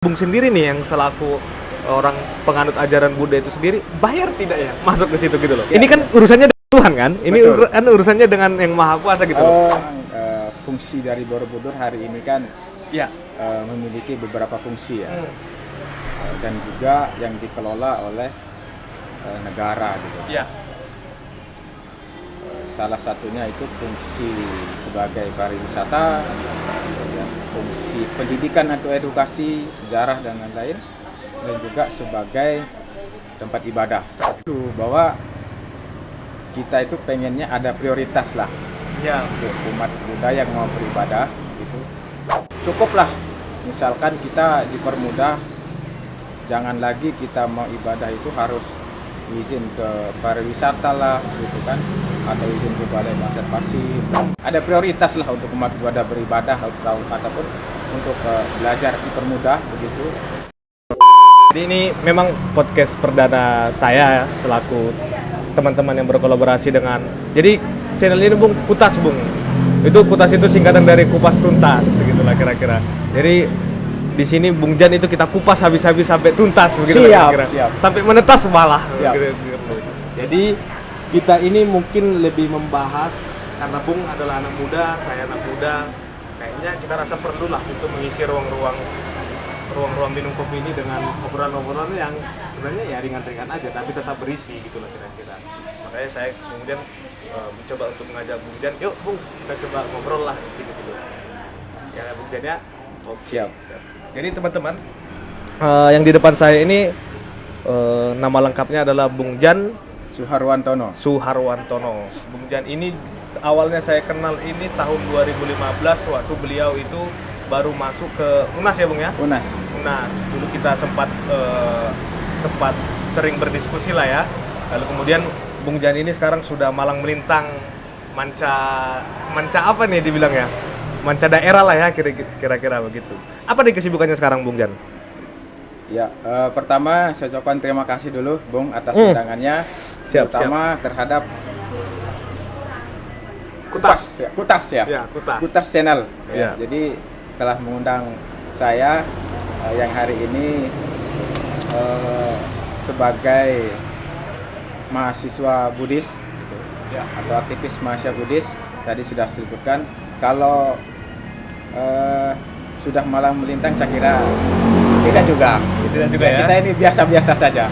Bung sendiri nih yang selaku orang penganut ajaran Buddha itu sendiri bayar tidak ya masuk ke situ gitu loh. Ya, ini kan urusannya dengan Tuhan kan? Ini kan urusannya dengan yang Maha Kuasa gitu loh. Fungsi dari Borobudur hari ini kan Ya. memiliki beberapa fungsi ya. Dan juga yang dikelola oleh negara gitu. Ya. Salah satunya itu fungsi sebagai pariwisata, fungsi pendidikan atau edukasi, sejarah dan lain-lain, dan juga sebagai tempat ibadah. Itu bahwa kita itu pengennya ada prioritas lah. Ya. Untuk umat Buddha yang mau beribadah itu cukuplah. Misalkan kita dipermudah, jangan lagi kita mau ibadah itu harus izin ke pariwisata lah gitu kan, atau izin ke balai konservasi. Ada prioritas lah untuk umat Buddha beribadah ataupun untuk belajar dipermudah begitu. Jadi ini memang podcast perdana saya selaku teman-teman yang berkolaborasi dengan. Jadi channel ini Bung Kutas Bung. Itu Kutas itu singkatan dari kupas tuntas gitulah kira-kira. Jadi di sini Bung Jan itu kita kupas habis-habis sampai tuntas begitu kira-kira. Sampai menetas malah. Jadi kita ini mungkin lebih membahas karena Bung adalah anak muda, saya anak muda. Kayaknya kita rasa perlulah untuk mengisi ruang-ruang minum kopi ini dengan obrolan-obrolan yang sebenarnya ya ringan-ringan aja tapi tetap berisi gitu lah kira-kira. Makanya saya kemudian mencoba untuk mengajak Bung Jan, yuk Bung kita coba ngobrol lah di sini gitu. Ya Bung Jan ya. Siap. Jadi teman-teman yang di depan saya ini nama lengkapnya adalah Bung Jan Suharwantono. Bung Jan ini awalnya saya kenal ini tahun 2015 waktu beliau itu baru masuk ke UNAS ya Bung ya? UNAS. Dulu kita sempat sering berdiskusi lah ya. Lalu kemudian Bung Jan ini sekarang sudah malang melintang manca apa nih dibilang ya? Manca daerah lah ya kira-kira begitu. Apa nih kesibukannya sekarang Bung Jan? Ya, pertama saya ucapkan terima kasih dulu Bung atas undangannya. Terutama terhadap Kutas ya. Kutas channel. Ya. Jadi telah mengundang saya yang hari ini sebagai mahasiswa Buddhis gitu, atau aktivis mahasiswa Buddhis. Tadi sudah disebutkan kalau sudah malang melintang saya kira tidak juga ya. Kita ini biasa-biasa saja.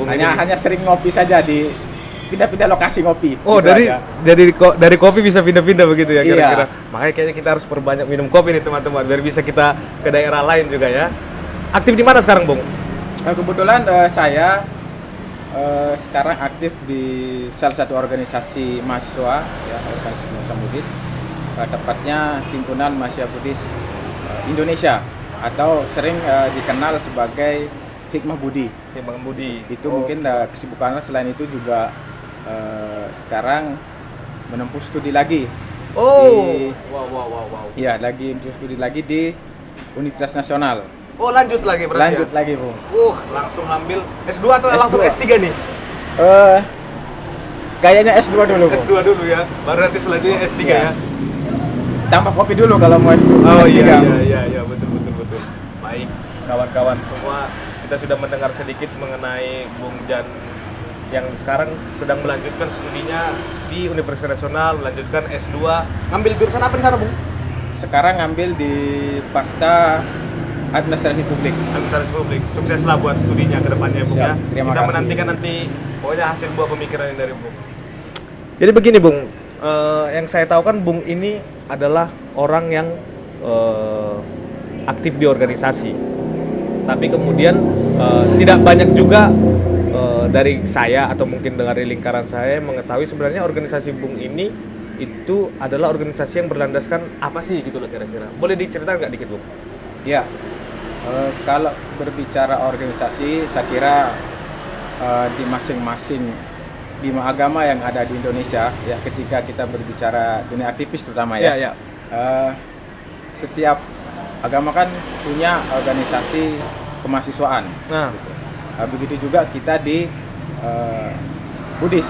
Hanya sering ngopi saja di pindah-pindah lokasi ngopi. Oh, gitu dari kopi bisa pindah-pindah begitu ya kira-kira. Iya. Makanya kayaknya kita harus perbanyak minum kopi nih teman-teman biar bisa kita ke daerah lain juga ya. Aktif di mana sekarang, Bung? Kebetulan saya sekarang aktif di salah satu organisasi mahasiswa ya, organisasi mahasiswa Buddhis. Tepatnya Himpunan Mahasiswa Buddhis Indonesia atau sering dikenal sebagai Hikmah Budi. Itu mungkin kesibukannya selain itu juga sekarang menempuh studi lagi. Wow. Iya, lagi studi lagi di Universitas Nasional. Oh, lanjut lagi berarti. Lanjut lagi, Bung. Langsung ambil S2 atau langsung S3 nih? Kayaknya S2 dulu, Bung. S2 dulu ya. Baru nanti selanjutnya S3 ya. Tambah kopi dulu kalau mau S2. Oh iya, betul. Baik, kawan-kawan semua, kita sudah mendengar sedikit mengenai Bung Jan yang sekarang sedang melanjutkan studinya di Universitas Nasional, melanjutkan S2. Ngambil jurusan apa di sana, Bung? Sekarang ngambil di Pasca Administrasi Publik. Sukseslah buat studinya ke depannya, Bung. Siap, ya. Kita kasih. Menantikan nanti pokoknya hasil buah pemikiran yang dari Bung. Jadi begini, Bung. Yang saya tahu kan Bung ini adalah orang yang aktif di organisasi. Tapi kemudian tidak banyak juga dari saya atau mungkin dari lingkaran saya mengetahui sebenarnya organisasi Bung ini itu adalah organisasi yang berlandaskan apa sih gitu loh kira-kira. Boleh diceritakan nggak dikit, Bung? Ya, kalau berbicara organisasi, saya kira di masing-masing lima agama yang ada di Indonesia, ya ketika kita berbicara dunia aktivis terutama ya, setiap agama kan punya organisasi kemahasiswaan. Gitu. Begitu juga kita di Buddhis.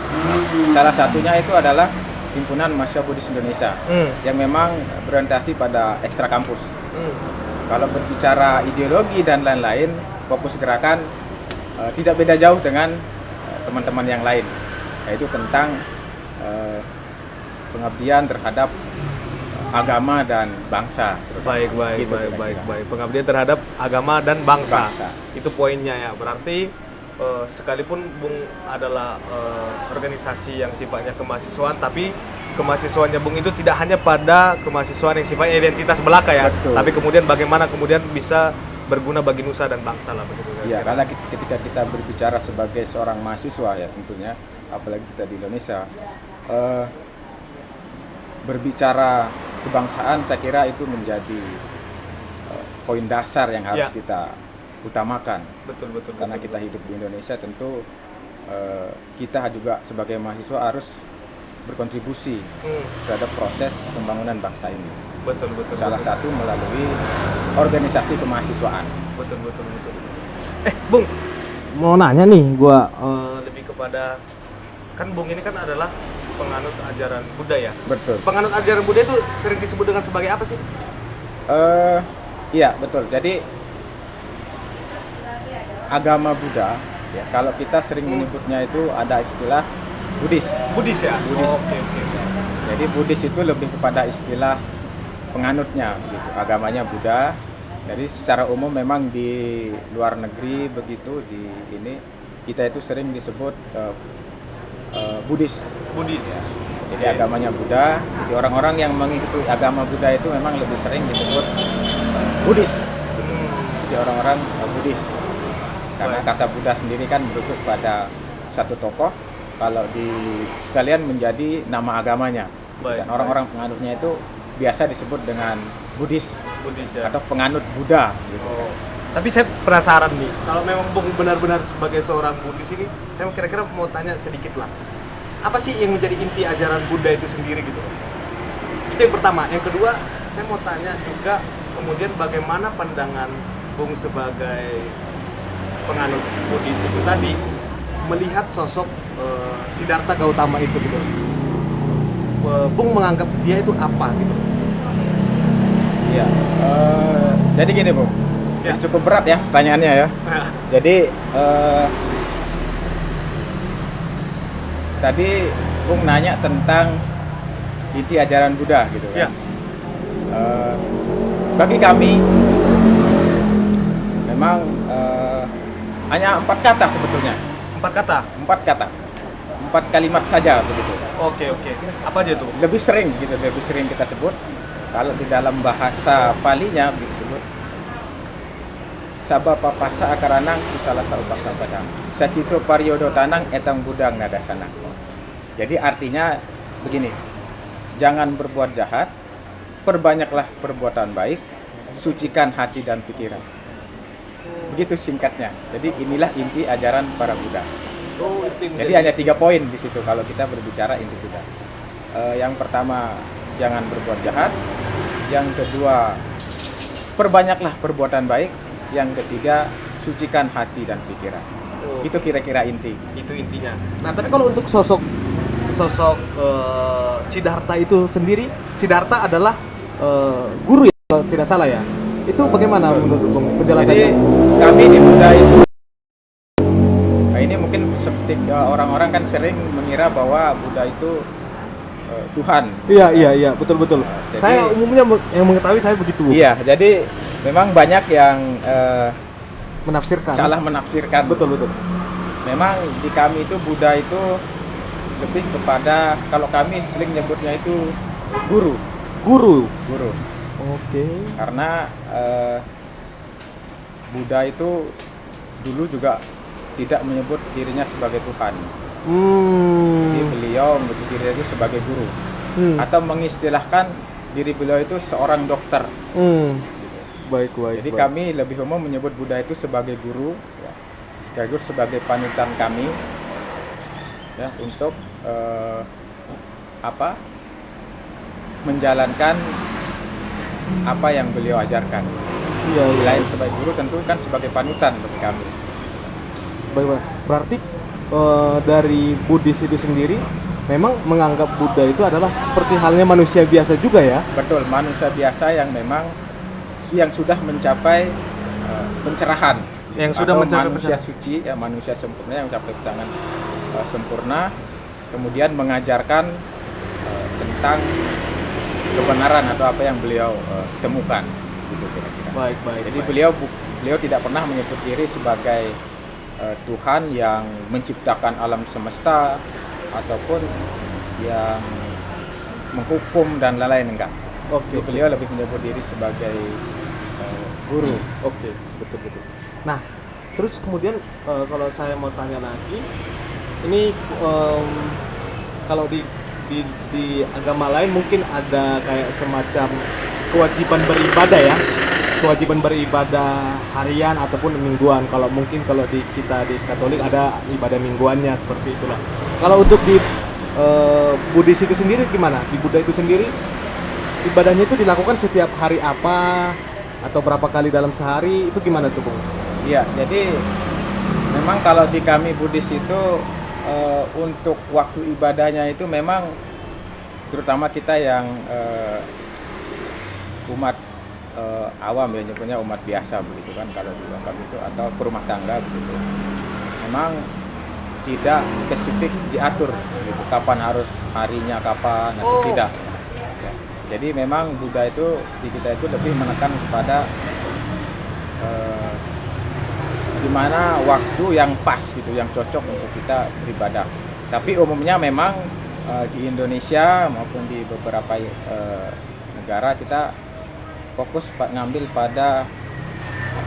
Salah satunya itu adalah Himpunan Mahasiswa Buddhis Indonesia yang memang berorientasi pada ekstra kampus. Kalau berbicara ideologi dan lain-lain, fokus gerakan tidak beda jauh dengan teman-teman yang lain, yaitu tentang pengabdian terhadap agama dan bangsa. Baik, Gitu kira-kira. Pengabdian terhadap agama dan bangsa. Bangsa. Itu poinnya ya. Berarti sekalipun Bung adalah organisasi yang sifatnya kemahasiswaan, tapi kemahasiswaannya Bung itu tidak hanya pada kemahasiswaan yang sifatnya identitas belaka ya, Betul. tapi kemudian bagaimana kemudian bisa berguna bagi nusa dan bangsa lah begitu. Ya, karena ketika kita berbicara sebagai seorang mahasiswa ya tentunya, apalagi kita di Indonesia, berbicara kebangsaan saya kira itu menjadi poin dasar yang harus Ya. kita utamakan. Betul. Karena kita hidup di Indonesia tentu kita juga sebagai mahasiswa harus berkontribusi terhadap proses pembangunan bangsa ini. Betul. Salah satu melalui organisasi kemahasiswaan. Betul. Bung, mau nanya nih, gua lebih kepada kan Bung ini kan adalah penganut ajaran Buddha ya. Betul. Penganut ajaran Buddha itu sering disebut dengan sebagai apa sih? Iya betul. Jadi agama Buddha, ya, kalau kita sering menyebutnya itu ada istilah Buddhis. Buddhis ya. Buddhis. Oh, oke. Jadi Buddhis itu lebih kepada istilah penganutnya, gitu. Agamanya Buddha. Jadi secara umum memang di luar negeri begitu di ini kita itu sering disebut Buddhis. Buddhis. Jadi agamanya Buddha. Jadi orang-orang yang mengikuti agama Buddha itu memang lebih sering disebut Buddhis. Jadi orang-orang Buddhis. Karena Baik. kata Buddha sendiri kan merujuk pada satu tokoh. Kalau di sekalian menjadi nama agamanya. Baik, Dan orang-orang penganutnya itu biasa disebut dengan Buddhis Buddhis ya. atau penganut Buddha. Gitu. Oh. Tapi saya penasaran nih, kalau memang Bung benar-benar sebagai seorang Buddhis ini, saya kira-kira mau tanya sedikit lah. Apa sih yang menjadi inti ajaran Buddha itu sendiri gitu? Itu yang pertama. Yang kedua, saya mau tanya juga kemudian bagaimana pandangan Bung sebagai penganut Buddhis itu tadi melihat sosok Siddhartha Gautama itu gitu. Bung menganggap dia itu apa gitu? Iya. Jadi gini, Bung. Ya. Ini cukup berat ya pertanyaannya ya. Jadi tadi Bung nanya tentang inti ajaran Buddha gitu Ya. kan. Bagi kami memang hanya 4 kata sebetulnya. 4 kata. 4 kata. 4 kalimat saja begitu. Oke. Apa aja tuh? Lebih sering kita sebut kalau di dalam bahasa Palinya disebut Sabba papasa akaranang kusala saupasa padang sacito pariodo tanang etang budang nadasana. Jadi artinya begini, jangan berbuat jahat, perbanyaklah perbuatan baik, sucikan hati dan pikiran. Begitu singkatnya. Jadi inilah inti ajaran para Buddha. Oh, itu yang Jadi hanya 3 poin di situ kalau kita berbicara inti Buddha. Yang pertama, jangan berbuat jahat. Yang kedua, perbanyaklah perbuatan baik. Yang ketiga, sucikan hati dan pikiran. Oh. Itu kira-kira inti. Itu intinya. Nah, tapi kalau untuk sosok Siddhartha itu sendiri, Siddhartha adalah guru ya kalau tidak salah ya. Itu bagaimana menurut Bung Jadi penjelasannya? kami di Buddha itu, nah ini mungkin seperti orang-orang kan sering mengira bahwa Buddha itu Tuhan. Iya, betul. Jadi- Saya umumnya yang mengetahui saya begitu, Bung. Iya, jadi memang banyak yang Menafsirkan. salah menafsirkan. Betul. Memang di kami itu Buddha itu lebih kepada, kalau kami sering nyebutnya itu guru. Guru. Oke. Karena Buddha itu dulu juga tidak menyebut dirinya sebagai Tuhan. Jadi beliau menyebut dirinya itu sebagai guru. Atau mengistilahkan diri beliau itu seorang dokter. Baik. Jadi kami lebih umum menyebut Buddha itu sebagai guru, ya, sekaligus sebagai panutan kami, ya, untuk menjalankan apa yang beliau ajarkan. Iya. Selain sebagai guru, tentu kan sebagai panutan bagi kami. Berarti dari Buddhis itu sendiri memang menganggap Buddha itu adalah seperti halnya manusia biasa juga ya? Betul, manusia biasa yang memang yang sudah mencapai pencerahan, Yang sudah atau mencapai manusia pencerahan. suci, ya manusia sempurna yang mencapai tangan sempurna, kemudian mengajarkan tentang kebenaran atau apa yang beliau temukan, gitu kira-kira. Baik. Jadi beliau tidak pernah menyebut diri sebagai Tuhan yang menciptakan alam semesta ataupun yang menghukum dan lain-lain, enggak. Oke. Beliau lebih menyebut diri sebagai guru. Oke, betul. Nah, terus kemudian kalau saya mau tanya lagi, ini kalau di agama lain mungkin ada kayak semacam kewajiban beribadah harian ataupun mingguan. Kalau kita di Katolik ada ibadah mingguannya seperti itulah. Kalau untuk di Buddhis itu sendiri gimana? Di Buddha itu sendiri ibadahnya itu dilakukan setiap hari apa atau berapa kali dalam sehari, itu gimana tuh, Bung? Iya, jadi memang kalau di kami Buddhis itu untuk waktu ibadahnya itu memang terutama kita yang umat awam, ya nyebutnya umat biasa begitu kan kalau di kami itu, atau perumah tangga begitu. Memang tidak spesifik diatur gitu, kapan harus harinya kapan, atau tidak. Ya. Jadi memang Buddha itu di kita itu lebih menekan kepada di mana waktu yang pas gitu, yang cocok untuk kita beribadah. Tapi umumnya memang di Indonesia maupun di beberapa negara kita fokus ngambil pada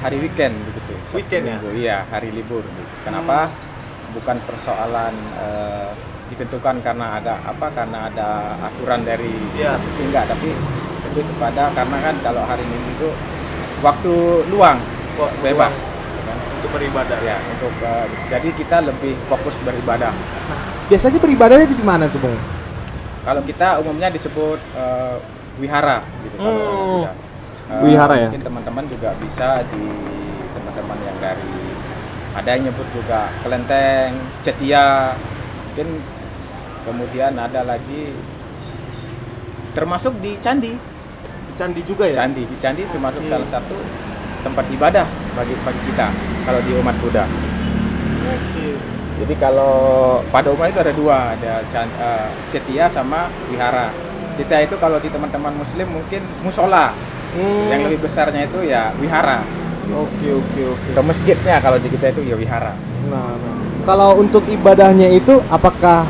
hari weekend begitu. Weekend ya? Minggu, iya, hari libur. Gitu. Kenapa? Bukan persoalan ditentukan karena karena ada aturan dari enggak, tapi lebih kepada karena kan kalau hari Minggu itu waktu luang, bebas kan? Untuk beribadah. Ya, untuk jadi kita lebih fokus beribadah. Nah, biasanya beribadahnya di mana tuh, Bung? Kalau kita umumnya disebut wihara gitu kalau kita. Wihara ya? Mungkin teman-teman juga bisa di teman-teman yang dari ada yang nyebut juga kelenteng, cetia, mungkin kemudian ada lagi termasuk di candi. Candi juga ya? Candi termasuk salah satu tempat ibadah bagi kita kalau di umat Buddha. Oke. Jadi kalau pada umat itu ada dua, ada cetia sama wihara. Cetia itu kalau di teman-teman Muslim mungkin musola. Yang lebih besarnya itu ya wihara. Oke. Ke masjidnya kalau di kita itu ya wihara. Nah. Kalau untuk ibadahnya itu, apakah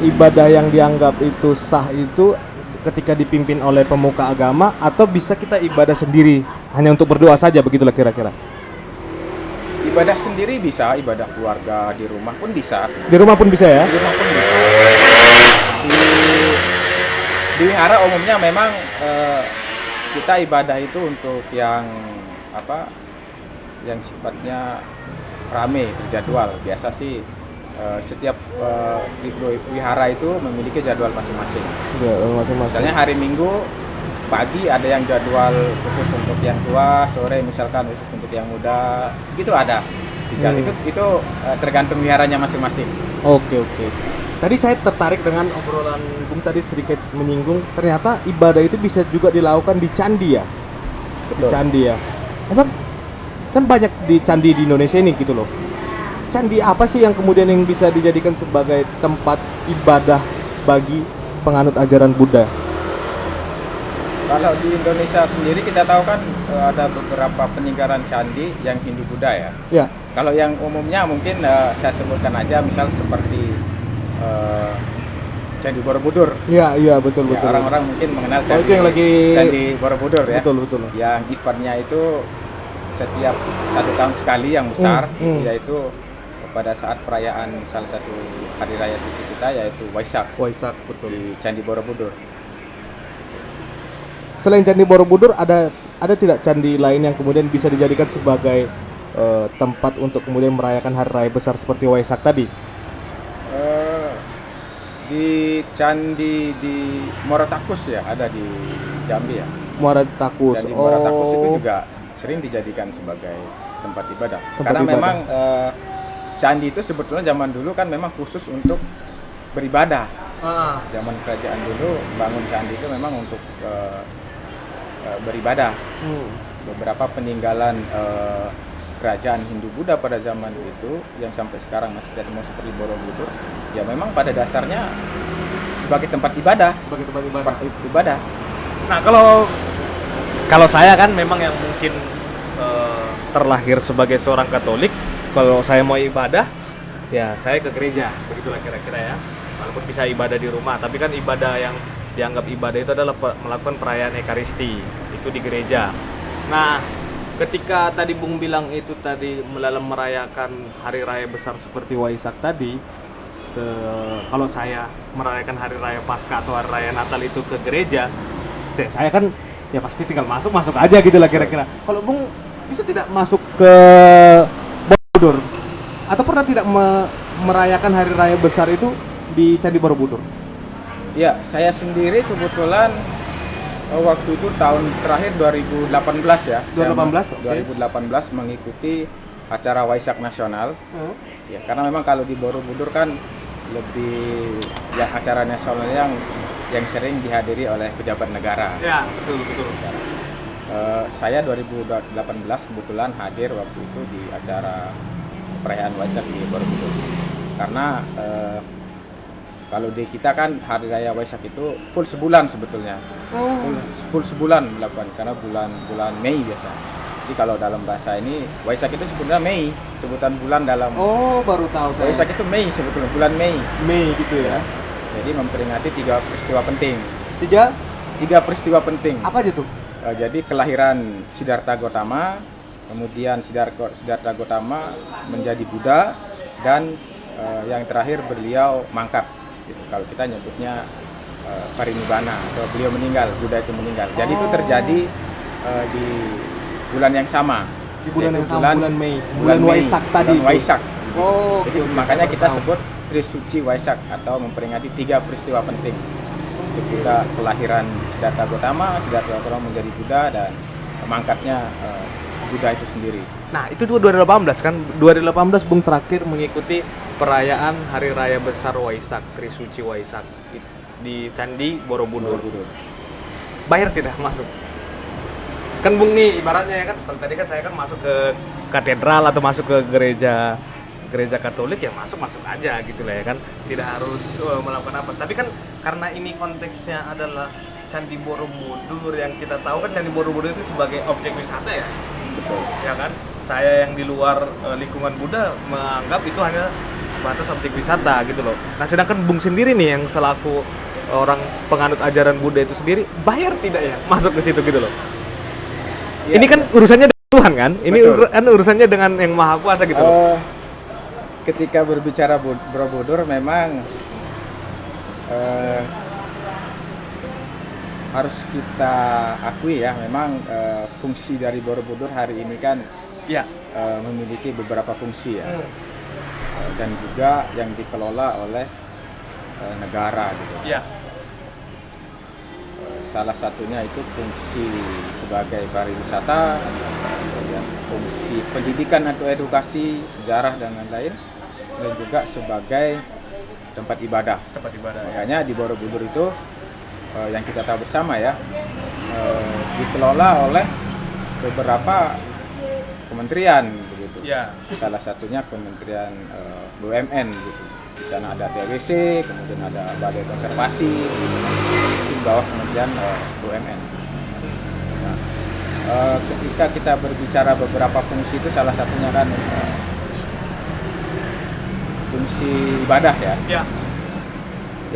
ibadah yang dianggap itu sah itu ketika dipimpin oleh pemuka agama, atau bisa kita ibadah sendiri hanya untuk berdoa saja, begitulah kira-kira? Ibadah sendiri bisa, ibadah keluarga di rumah pun bisa. Di rumah pun bisa ya? Di rumah pun bisa. Di wihara umumnya memang kita ibadah itu untuk yang yang sifatnya rame, terjadwal. Biasa sih setiap wihara itu memiliki jadwal masing-masing. Ya, masing-masing. Misalnya hari Minggu pagi ada yang jadwal khusus untuk yang tua, sore misalkan khusus untuk yang muda, gitu ada. Itu tergantung wiharanya masing-masing. Oke. Tadi saya tertarik dengan obrolan Bung tadi sedikit menyinggung, ternyata ibadah itu bisa juga dilakukan di candi ya? Betul. Di candi ya? Emang kan banyak di candi di Indonesia ini gitu loh. Candi apa sih yang kemudian yang bisa dijadikan sebagai tempat ibadah bagi penganut ajaran Buddha? Kalau di Indonesia sendiri kita tahu kan ada beberapa peninggalan candi yang Hindu-Buddha ya. Ya. Kalau yang umumnya mungkin saya sebutkan aja, misal seperti Candi Borobudur. Iya betul. Ya, orang-orang mungkin mengenal itu yang lagi Candi Borobudur ya. Betul. Yang eventnya itu setiap 1 tahun sekali yang besar, yaitu pada saat perayaan salah satu hari raya suci kita, yaitu Waisak. Waisak, betul. Di Candi Borobudur. Selain Candi Borobudur ada tidak candi lain yang kemudian bisa dijadikan sebagai tempat untuk kemudian merayakan hari raya besar seperti Waisak tadi? Di candi di Muaratakus ya, ada di Jambi ya. Muaratakus. Candi Muaratakus itu juga sering dijadikan sebagai tempat ibadah. Karena memang candi itu sebetulnya zaman dulu kan memang khusus untuk beribadah. Zaman kerajaan dulu bangun candi itu memang untuk beribadah. Beberapa peninggalan kerajaan Hindu-Buddha pada zaman itu yang sampai sekarang masih terkenal seperti Borobudur, ya memang pada dasarnya sebagai tempat ibadah. Nah, kalau saya kan memang yang mungkin terlahir sebagai seorang Katolik, kalau saya mau ibadah, ya saya ke gereja, begitulah kira-kira ya. Walaupun bisa ibadah di rumah, tapi kan ibadah yang dianggap ibadah itu adalah melakukan perayaan Ekaristi, itu di gereja. Nah, ketika tadi Bung bilang itu tadi dalam merayakan hari raya besar seperti Waisak tadi, kalau saya merayakan hari raya Paskah atau hari raya Natal itu ke gereja, saya kan ya pasti tinggal masuk aja gitu lah kira-kira. Kalau Bung bisa tidak masuk ke Borobudur atau pernah tidak merayakan hari raya besar itu di Candi Borobudur? Ya, saya sendiri kebetulan waktu itu tahun terakhir 2018 ya. 2018, okay. 2018 mengikuti acara Waisak Nasional. Ya, karena memang kalau di Borobudur kan lebih yang acara nasional yang sering dihadiri oleh pejabat negara. Ya, betul. Saya 2018 kebetulan hadir waktu itu di acara perayaan Waisak di Borobudur. Karena kalau di kita kan hari raya Waisak itu full sebulan sebetulnya. Full sebulan melakukan karena bulan Mei biasa. Jadi kalau dalam bahasa ini Waisak itu sebenarnya Mei, sebutan bulan dalam. Oh, baru tahu saya. Waisak itu Mei sebetulnya, bulan Mei. Mei gitu ya. Jadi memperingati 3 peristiwa penting. 3 peristiwa penting. apa aja tuh? Jadi kelahiran Siddhartha Gautama, kemudian Siddhartha Gautama menjadi Buddha, dan yang terakhir beliau mangkat. Gitu. Kalau kita nyebutnya parinibbana atau beliau meninggal, Buddha itu meninggal. Jadi itu terjadi di bulan yang sama. Di bulan yang sama, bulan Mei. Bulan Waisak tadi. Bulan Waisak. Oh, jadi makanya kita sebut Trisuci Waisak atau memperingati 3 peristiwa penting. Untuk kita kelahiran Siddhartha Gautama menjadi Buddha, dan mangkatnya Buddha itu sendiri. Nah, itu 2018 kan? 2018 Bung terakhir mengikuti perayaan Hari Raya Besar Waisak, Trisuci Waisak di Candi Borobudur. Bayar tidak masuk? Kan Bung nih ibaratnya ya kan, tadi kan saya kan masuk ke katedral atau masuk ke gereja Katolik, ya masuk aja gitu lah ya kan, tidak harus melakukan apa. Tapi kan karena ini konteksnya adalah Candi Borobudur, yang kita tahu kan Candi Borobudur itu sebagai objek wisata ya. Betul. Ya kan, saya yang di luar lingkungan Buddha menganggap itu hanya sebatas objek wisata gitu loh. Nah, sedangkan Bung sendiri nih yang selaku orang penganut ajaran Buddha itu sendiri, bayar tidak ya masuk ke situ gitu loh. Ya, ini kan urusannya dengan Tuhan kan, ini kan urusannya dengan yang Maha Kuasa gitu loh. Ketika berbicara Borobudur memang harus kita akui ya, memang fungsi dari Borobudur hari ini kan ya memiliki beberapa fungsi ya, dan juga yang dikelola oleh negara gitu. Ya. Salah satunya itu fungsi sebagai pariwisata, kemudian fungsi pendidikan atau edukasi, sejarah dan lain-lain, dan juga sebagai tempat ibadah. Makanya di Borobudur itu yang kita tahu bersama ya, dikelola oleh beberapa kementerian begitu. Ya. Salah satunya Kementerian BUMN gitu. Di sana ada TWC, kemudian ada Balai Konservasi, di bawah Kementerian BUMN. Nah, ketika kita berbicara beberapa fungsi itu, salah satunya kan fungsi ibadah ya. Ya.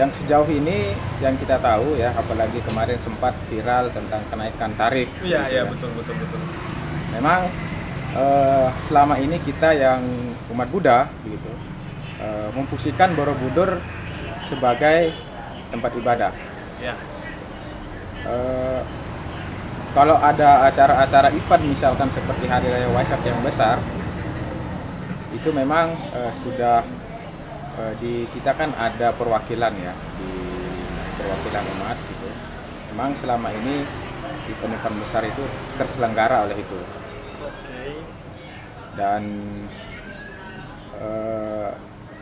Yang sejauh ini yang kita tahu ya, apalagi kemarin sempat viral tentang kenaikan tarif. Iya, gitu iya, ya. betul. Memang selama ini kita yang umat Buddha begitu memfungsikan Borobudur sebagai tempat ibadah. Ya. Kalau ada acara-acara event misalkan seperti Hari Raya Waisak yang besar, itu memang sudah di kita kan ada perwakilan ya, di perwakilan umat gitu. Memang selama ini event-event besar itu terselenggara oleh itu. Dan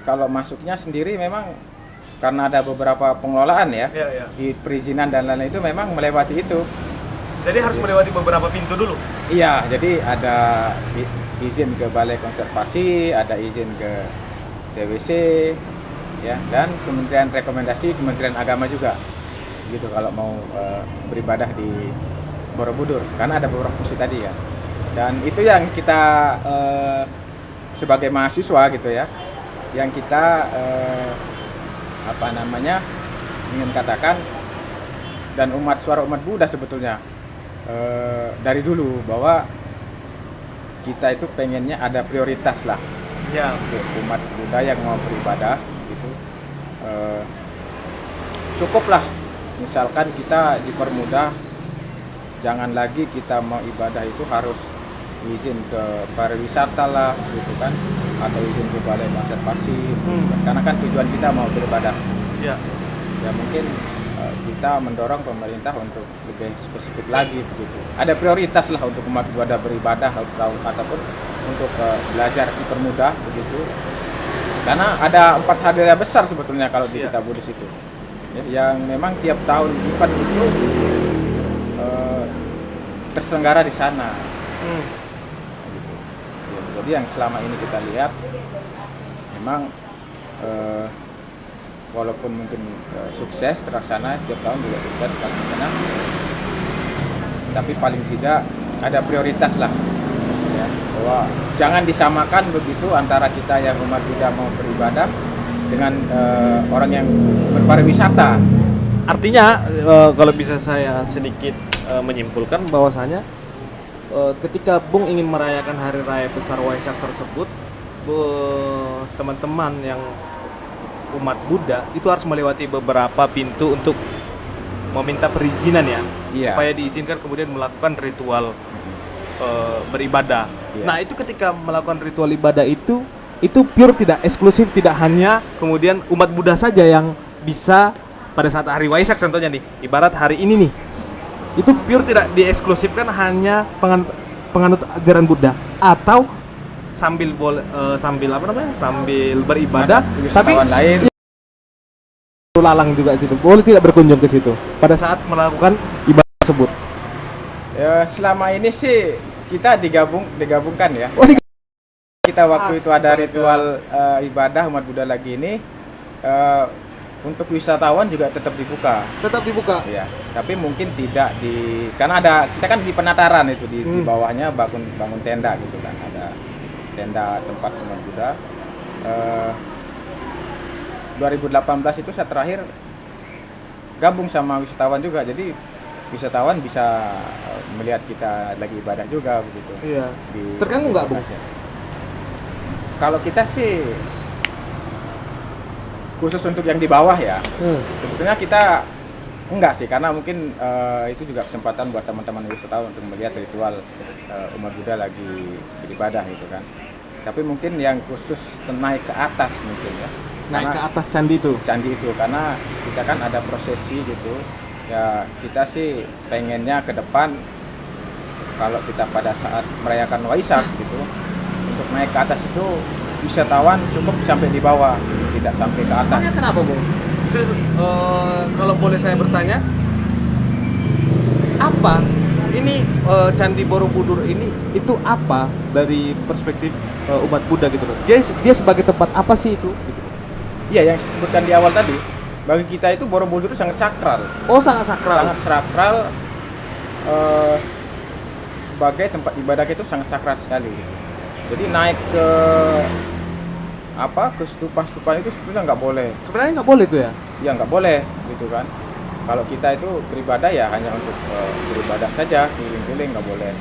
kalau masuknya sendiri memang karena ada beberapa pengelolaan ya, Ya. di perizinan dan lain-lain itu memang melewati itu. Jadi harus melewati beberapa pintu dulu. Iya, jadi ada izin ke Balai Konservasi, ada izin ke DWC, ya, dan rekomendasi Kementerian Agama juga, gitu kalau mau beribadah di Borobudur, karena ada beberapa fungsi tadi ya. Dan itu yang kita sebagai mahasiswa gitu ya, yang kita ingin katakan, dan suara umat Buddha sebetulnya dari dulu bahwa kita itu pengennya ada prioritas lah Ya. untuk umat Buddha yang mau beribadah gitu. Cukuplah misalkan kita dipermudah, jangan lagi kita mau ibadah itu harus izin ke pariwisata lah gitu kan, atau izin ke balai konservasi, karena kan tujuan kita mau beribadah. Ya. Ya mungkin kita mendorong pemerintah untuk lebih spesifik lagi begitu. Ada prioritas lah untuk umat Buddha beribadah ataupun untuk belajar dipermudah begitu. Karena ada 4 hari raya besar sebetulnya kalau di kitab Buddhis itu. Ya, yang memang tiap tahun event itu terselenggara di sana. Gitu. Ya, jadi yang selama ini kita lihat memang walaupun mungkin sukses terlaksana, tiap tahun juga sukses terlaksana, tapi paling tidak ada prioritas lah ya, bahwa jangan disamakan begitu antara kita yang umat Buddha mau beribadah dengan orang yang berpariwisata. Artinya kalau bisa saya sedikit menyimpulkan bahwasanya ketika Bung ingin merayakan hari raya besar Waisak tersebut, teman-teman yang umat Buddha itu harus melewati beberapa pintu untuk meminta perizinan ya, supaya diizinkan kemudian melakukan ritual beribadah. Nah itu ketika melakukan ritual ibadah itu pure, tidak eksklusif, tidak hanya kemudian umat Buddha saja yang bisa pada saat hari Waisak contohnya nih, ibarat hari ini nih, itu pure tidak dieksklusifkan hanya penganut ajaran Buddha, atau sambil beribadah, tapi lain lalang juga situ, boleh tidak berkunjung ke situ pada saat melakukan ibadah tersebut. Ya, selama ini sih kita digabungkan ya. Oh, kita waktu itu ada ritual ibadah umat Buddha lagi ini, untuk wisatawan juga tetap dibuka. Tetap dibuka. Ya, tapi mungkin tidak karena kita kan di penataran itu di bawahnya bangun tenda gitu kan, ada tenda tempat umat Buddha. 2018 itu saya terakhir gabung sama wisatawan juga, jadi wisatawan bisa melihat kita lagi ibadah juga begitu. Iya. Terganggu nggak, Bung? Kalau kita sih khusus untuk yang di bawah ya, sebetulnya kita enggak sih, karena mungkin itu juga kesempatan buat teman-teman wisatawan untuk melihat ritual umat Buddha lagi beribadah gitu kan. Tapi mungkin yang khusus naik ke atas mungkin ya. Naik ke atas candi itu, karena kita kan ada prosesi gitu ya. Kita sih pengennya ke depan kalau kita pada saat merayakan Waisak gitu, untuk naik ke atas itu wisatawan cukup sampai di bawah, tidak sampai ke atas. Kenapa, Bung? Kalau boleh saya bertanya, apa ini Candi Borobudur ini itu apa dari perspektif umat Buddha gitu loh? Dia sebagai tempat apa sih itu? Gitu. Iya, yang saya sebutkan di awal tadi, bagi kita itu Borobudur itu sangat sakral. Oh, sangat sakral. Sangat sakral. Sebagai tempat ibadah itu sangat sakral sekali. Jadi naik ke stupa-stupa itu sebetulnya nggak boleh. Sebenarnya nggak boleh itu ya? Ya nggak boleh gitu kan. Kalau kita itu beribadah ya hanya untuk beribadah saja, keliling-keliling, nggak boleh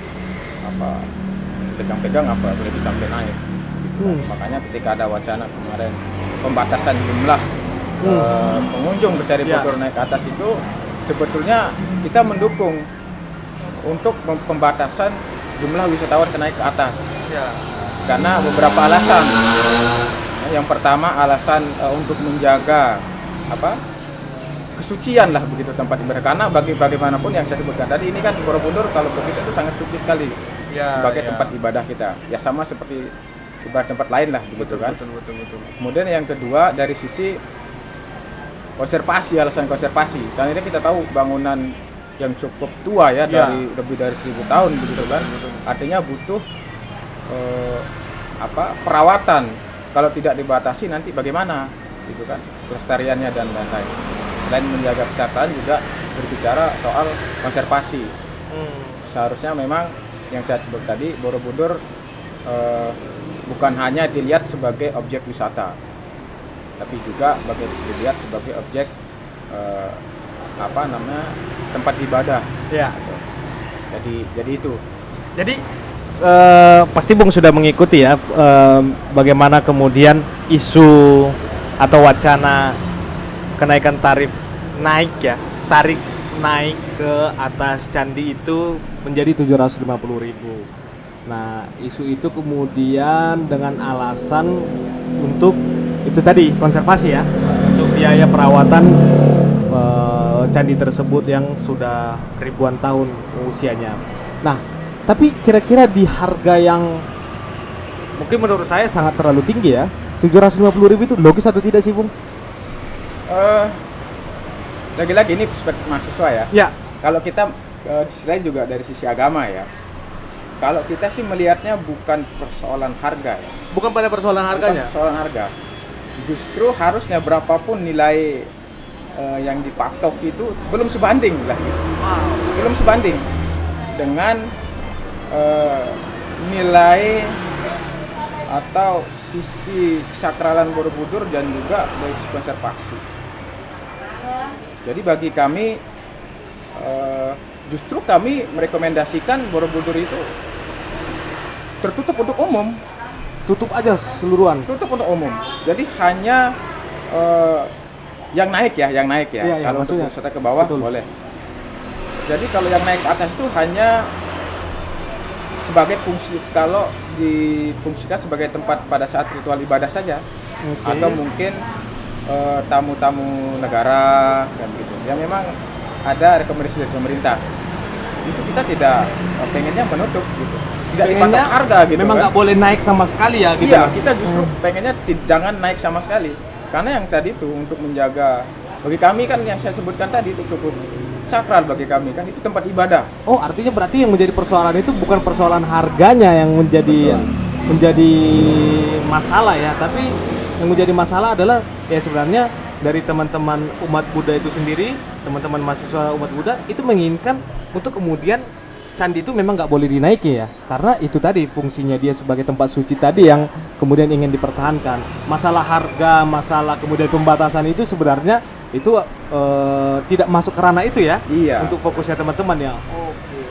pegang-pegang boleh sampai naik. Gitu. Makanya ketika ada wacana kemarin pembatasan jumlah pengunjung bercari foto naik ke atas itu, sebetulnya kita mendukung untuk pembatasan jumlah wisatawan naik ke atas. Ya. Karena beberapa alasan. Yang pertama alasan untuk menjaga kesucian lah begitu tempat ibadah. Karena bagaimanapun yang saya sebutkan tadi, ini kan Borobudur kalau begitu itu sangat suci sekali sebagai tempat ibadah kita. Ya sama seperti ibadah tempat lain lah begitu kan. Betul. Kemudian yang kedua dari sisi konservasi, alasan konservasi. Karena ini kita tahu bangunan yang cukup tua ya, Ya. dari lebih dari 1000 tahun begitu kan. Artinya butuh perawatan. Kalau tidak dibatasi nanti bagaimana gitu kan kelestariannya dan lain-lain. Selain menjaga kesehatan juga berbicara soal konservasi. Seharusnya memang yang saya sebut tadi, Borobudur bukan hanya dilihat sebagai objek wisata, tapi juga dilihat sebagai objek tempat ibadah. Ya. Jadi itu. Jadi pasti Bung sudah mengikuti ya bagaimana kemudian isu atau wacana kenaikan tarif naik ke atas candi itu menjadi 750.000. Nah, isu itu kemudian dengan alasan untuk itu tadi konservasi ya, untuk biaya perawatan candi tersebut yang sudah ribuan tahun usianya. Nah, tapi kira-kira di harga yang mungkin menurut saya sangat terlalu tinggi ya, 750.000 itu logis atau tidak sih, Bung? Lagi-lagi ini perspektif mahasiswa ya. Ya. Kalau kita di sisi lain juga dari sisi agama ya. Kalau kita sih melihatnya bukan persoalan harga ya. Bukan pada persoalan harganya. Bukan persoalan harga. Justru harusnya berapapun nilai yang dipatok itu belum sebanding lah gitu. Wow. Belum sebanding dengan nilai atau sisi kesakralan Borobudur dan juga dari sisi konservasi. Jadi bagi kami justru kami merekomendasikan Borobudur itu tertutup untuk umum. Tutup aja seluruhan. Tutup untuk umum. Jadi hanya yang naik ya. Iya, Kalau untuk maksudnya. wisata ke bawah Betul. boleh. Jadi kalau yang naik ke atas itu hanya sebagai fungsi, kalau difungsikan sebagai tempat pada saat ritual ibadah saja. Oke. Atau mungkin tamu-tamu negara dan gitu. Ya memang ada rekomendasi dari pemerintah. Justru kita tidak pengennya menutup gitu. Tidak dipatok harga gitu. Memang kan. nggak boleh naik sama sekali ya gitu. Iya, kita justru pengennya jangan naik sama sekali. Karena yang tadi itu untuk menjaga, bagi kami kan yang saya sebutkan tadi itu cukup sakral bagi kami kan, itu tempat ibadah. Oh, artinya berarti yang menjadi persoalan itu bukan persoalan harganya yang menjadi masalah ya, tapi yang menjadi masalah adalah ya sebenarnya dari teman-teman umat Buddha itu sendiri, teman-teman mahasiswa umat Buddha itu menginginkan untuk kemudian candi itu memang nggak boleh dinaiki ya, karena itu tadi fungsinya dia sebagai tempat suci tadi yang kemudian ingin dipertahankan. Masalah harga, masalah kemudian pembatasan itu sebenarnya itu tidak masuk ke ranah itu ya. Iya. Untuk fokusnya teman-teman ya. Oke.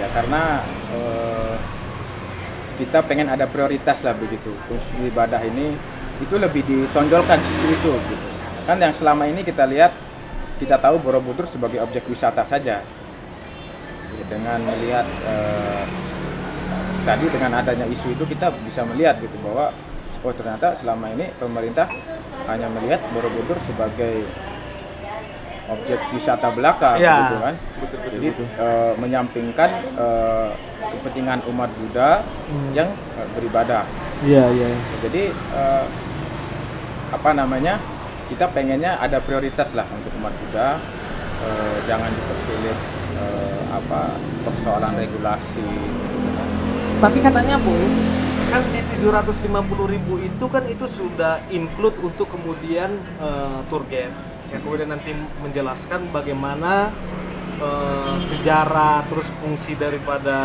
Ya karena kita pengen ada prioritas lah begitu. Terus di ibadah ini itu lebih ditonjolkan sisi itu gitu. Kan yang selama ini kita lihat, kita tahu Borobudur sebagai objek wisata saja. Ya, dengan melihat tadi dengan adanya isu itu kita bisa melihat gitu bahwa oh ternyata selama ini pemerintah hanya melihat Borobudur sebagai objek wisata belaka Ya, gitu kan. betul. Jadi menyampingkan kepentingan umat Buddha yang beribadah. Iya. Jadi kita pengennya ada prioritas lah untuk umat Buddha, jangan dipersulit persoalan regulasi. Tapi katanya Bu, kan di 750.000 itu kan itu sudah include untuk kemudian tour guide yang kemudian nanti menjelaskan bagaimana sejarah terus fungsi daripada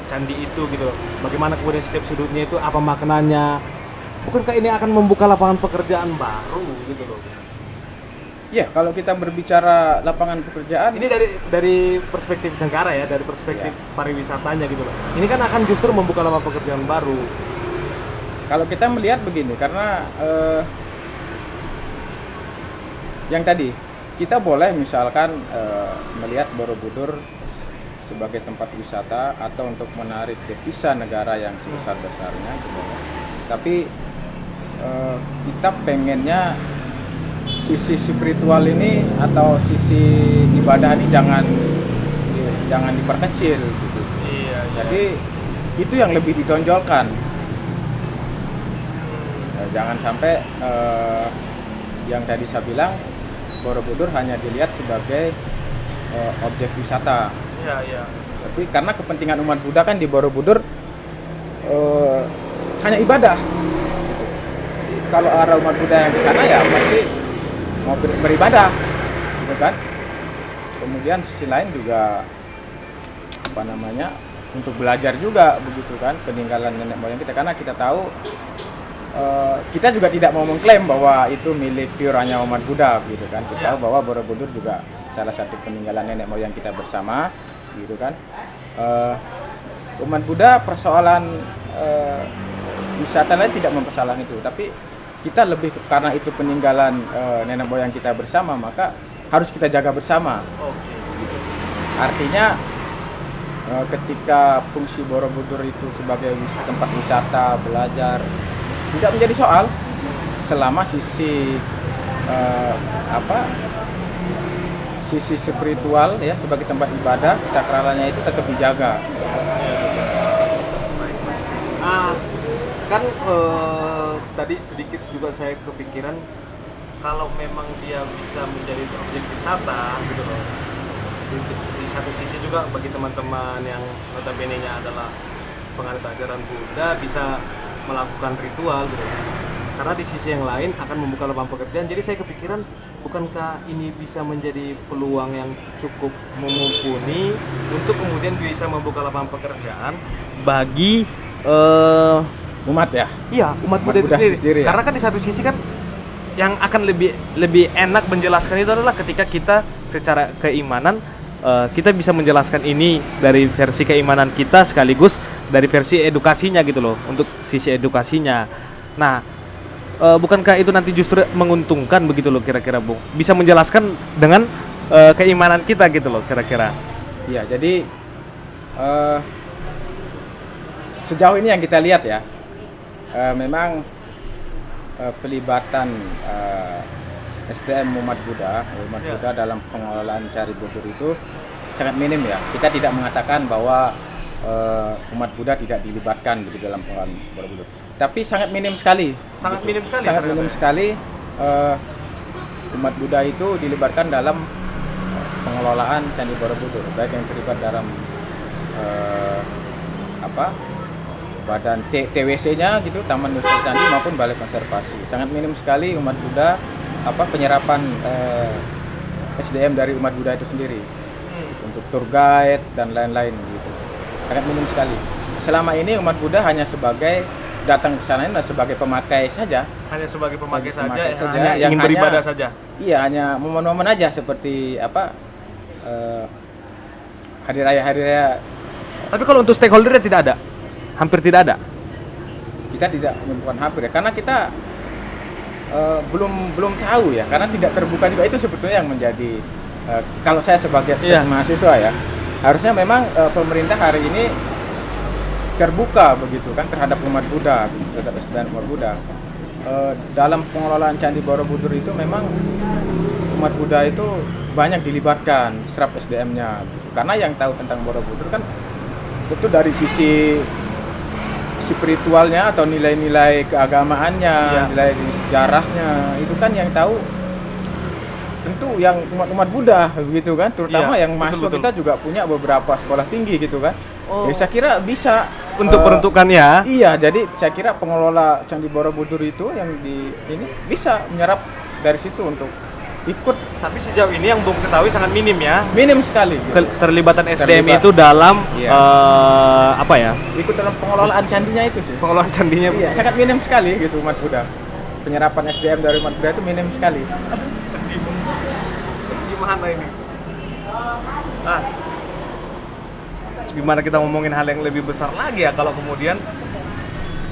candi itu gitu loh. Bagaimana kemudian setiap sudutnya itu apa maknanya. Bukankah ini akan membuka lapangan pekerjaan baru gitu loh. Ya, kalau kita berbicara lapangan pekerjaan, Ini dari perspektif negara ya, dari perspektif pariwisatanya gitu loh. Ini kan akan justru membuka lapangan pekerjaan baru. kalau kita melihat begini, karena yang tadi kita boleh misalkan melihat Borobudur sebagai tempat wisata atau untuk menarik devisa negara yang sebesar-besarnya gitu. Tapi kita pengennya sisi spiritual ini atau sisi ibadah ini jangan diperkecil gitu. Iya. Jadi itu yang lebih ditonjolkan. Jangan sampai yang tadi saya bilang Borobudur hanya dilihat sebagai objek wisata. Iya. Tapi karena kepentingan umat Buddha kan di Borobudur hanya ibadah. Gitu. Jadi, kalau arah umat Buddha yang di sana ya pasti mau beribadah, gitu kan. Kemudian sisi lain juga untuk belajar juga begitu kan, peninggalan nenek moyang kita, karena kita tahu kita juga tidak mau mengklaim bahwa itu milik pure hanya umat Buddha gitu kan. Kita tahu bahwa Borobudur juga salah satu peninggalan nenek moyang kita bersama gitu kan. Umat Buddha persoalan wisata lain tidak mempersalahkan itu, tapi kita lebih karena itu peninggalan nenek moyang kita bersama, maka harus kita jaga bersama. Gitu. Artinya ketika fungsi Borobudur itu sebagai tempat wisata, belajar, tidak menjadi soal selama sisi sisi spiritual ya, sebagai tempat ibadah, kesakralannya itu tetap dijaga. Kan tadi sedikit juga saya kepikiran kalau memang dia bisa menjadi objek wisata gitu loh. Di satu sisi juga bagi teman-teman yang notabene-nya adalah penganut ajaran Buddha bisa melakukan ritual gitu. Karena di sisi yang lain akan membuka lapangan pekerjaan. Jadi saya kepikiran, bukankah ini bisa menjadi peluang yang cukup mumpuni untuk kemudian bisa membuka lapangan pekerjaan bagi Umat ya? iya, umat Buddha itu sendiri. Ya? Karena kan di satu sisi kan yang akan lebih enak menjelaskan itu adalah ketika kita secara keimanan kita bisa menjelaskan ini dari versi keimanan kita sekaligus dari versi edukasinya gitu loh, untuk sisi edukasinya. Nah, bukankah itu nanti justru menguntungkan begitu loh kira-kira Bung? Bisa menjelaskan dengan keimanan kita gitu loh kira-kira. Iya, jadi sejauh ini yang kita lihat ya, memang pelibatan SDM umat Buddha dalam pengelolaan Candi Borobudur itu sangat minim ya. Kita tidak mengatakan bahwa umat Buddha tidak dilibatkan begitu dalam pengelolaan Borobudur, tapi sangat minim sekali. Sangat minim sekali. Sangat minim sekali umat Buddha itu dilibatkan dalam pengelolaan Candi Borobudur, baik yang terlibat dalam badan TWC-nya gitu, Taman Wisata Candi, maupun Balai Konservasi. Sangat minim sekali umat Buddha penyerapan SDM dari umat Buddha itu sendiri untuk tour guide dan lain-lain gitu. Sangat minim sekali. Selama ini umat Buddha hanya sebagai datang ke sana sebagai pemakai saja. Hanya sebagai pemakai saja, hanya yang ingin beribadah saja. Iya, hanya momen-momen aja seperti hari raya. Tapi kalau untuk stakeholder tidak ada. Hampir tidak ada. Kita tidak menemukan hampir ya, karena kita belum tahu ya, karena tidak terbuka juga. Itu sebetulnya yang menjadi kalau saya sebagai mahasiswa ya, harusnya memang pemerintah hari ini terbuka begitu kan terhadap umat Buddha, terhadap SDM umat Buddha. Dalam pengelolaan Candi Borobudur itu memang umat Buddha itu banyak dilibatkan, diserap SDM-nya. Karena yang tahu tentang Borobudur kan itu dari sisi spiritualnya atau nilai-nilai keagamaannya, nilai sejarahnya, itu kan yang tahu tentu yang umat Buddha begitu kan, terutama yang mahasiswa kita juga punya beberapa sekolah tinggi gitu kan. Ya, saya kira bisa untuk peruntukannya. Iya, jadi saya kira pengelola Candi Borobudur itu yang ini bisa menyerap dari situ untuk ikut. Tapi sejauh ini yang Bung ketahui sangat minim ya. Minim sekali. Gitu. Terlibatan SDM itu dalam ikut dalam pengelolaan candinya itu sih. Pengelolaan candinya. Iya, sangat minim sekali gitu umat Buddha. Penyerapan SDM dari umat Buddha itu minim sekali. Sedih Bung. Gimana ini? Gimana kita ngomongin hal yang lebih besar lagi ya, kalau kemudian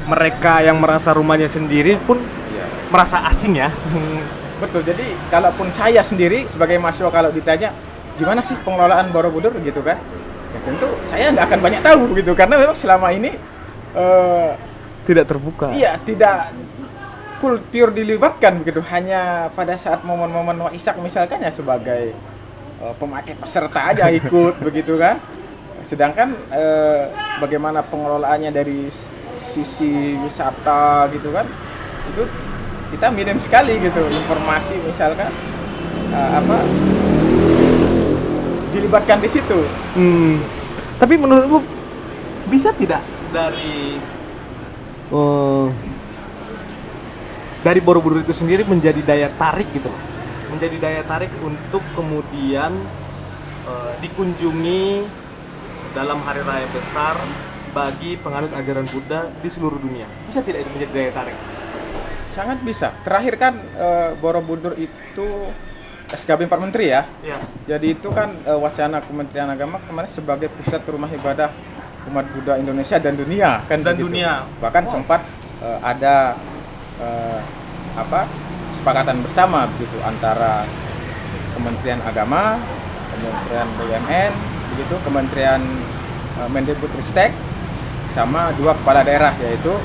mereka yang merasa rumahnya sendiri pun merasa asing ya. Betul, jadi kalaupun saya sendiri sebagai mahasiswa kalau ditanya gimana sih pengelolaan Borobudur gitu kan, ya tentu saya nggak akan banyak tahu gitu, karena memang selama ini tidak terbuka. Iya, tidak pure dilibatkan begitu, hanya pada saat momen-momen Waisak misalkan ya sebagai pemakai peserta aja ikut begitu kan. Sedangkan bagaimana pengelolaannya dari sisi wisata gitu kan, itu kita minim sekali gitu informasi misalkan di dilibatkan di situ. Tapi menurutmu bisa tidak dari Borobudur itu sendiri menjadi daya tarik gitu loh, menjadi daya tarik untuk kemudian dikunjungi dalam hari raya besar bagi penganut ajaran Buddha di seluruh dunia? Bisa tidak itu menjadi daya tarik? Sangat bisa. Terakhir kan Borobudur itu SKB 4 Menteri ya. Ya. Jadi itu kan wacana Kementerian Agama kemarin sebagai pusat rumah ibadah umat Buddha Indonesia dan dunia kan. Dan begitu. dunia. Bahkan sempat ada kesepakatan bersama begitu antara Kementerian Agama, Kementerian BUMN, begitu Kementerian Mendikbudristek sama 2 kepala daerah yaitu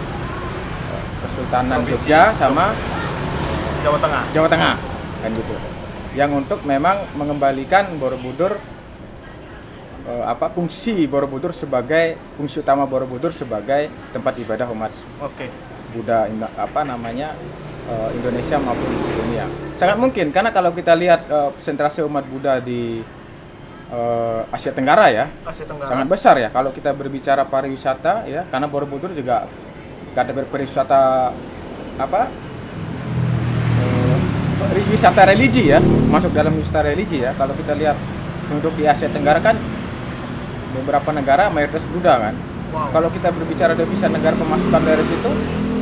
Kesultanan Jogja sama Jawa Tengah kan gitu. Yang untuk memang mengembalikan Borobudur fungsi utama Borobudur sebagai tempat ibadah umat Buddha Indonesia maupun dunia. Sangat mungkin karena kalau kita lihat sentrasi umat Buddha di Asia Tenggara ya, sangat besar ya. Kalau kita berbicara pariwisata ya, karena Borobudur juga kategori pariwisata wisata religi ya, masuk dalam wisata religi ya. Kalau kita lihat penduduk di Asia Tenggara kan beberapa negara mayoritas Buddha kan. Wow. Kalau kita berbicara devisa negara pemasukan dari situ,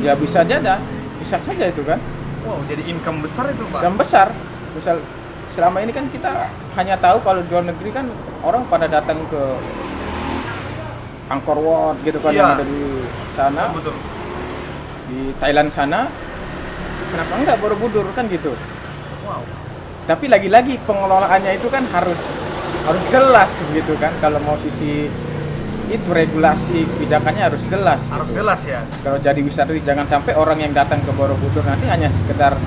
ya bisa saja itu kan. Wow, jadi income besar itu Pak? Income besar. Misal selama ini kan kita hanya tahu kalau di luar negeri kan orang pada datang ke Angkor Wat gitu kan, yang ada di sana. Betul. Di Thailand sana, kenapa enggak Borobudur kan gitu. Wow. Tapi lagi-lagi pengelolaannya itu kan harus jelas begitu kan. Kalau mau sisi itu regulasi kebijakannya harus jelas. Harus gitu. jelas ya. Kalau jadi wisata jangan sampai orang yang datang ke Borobudur nanti hanya sekedar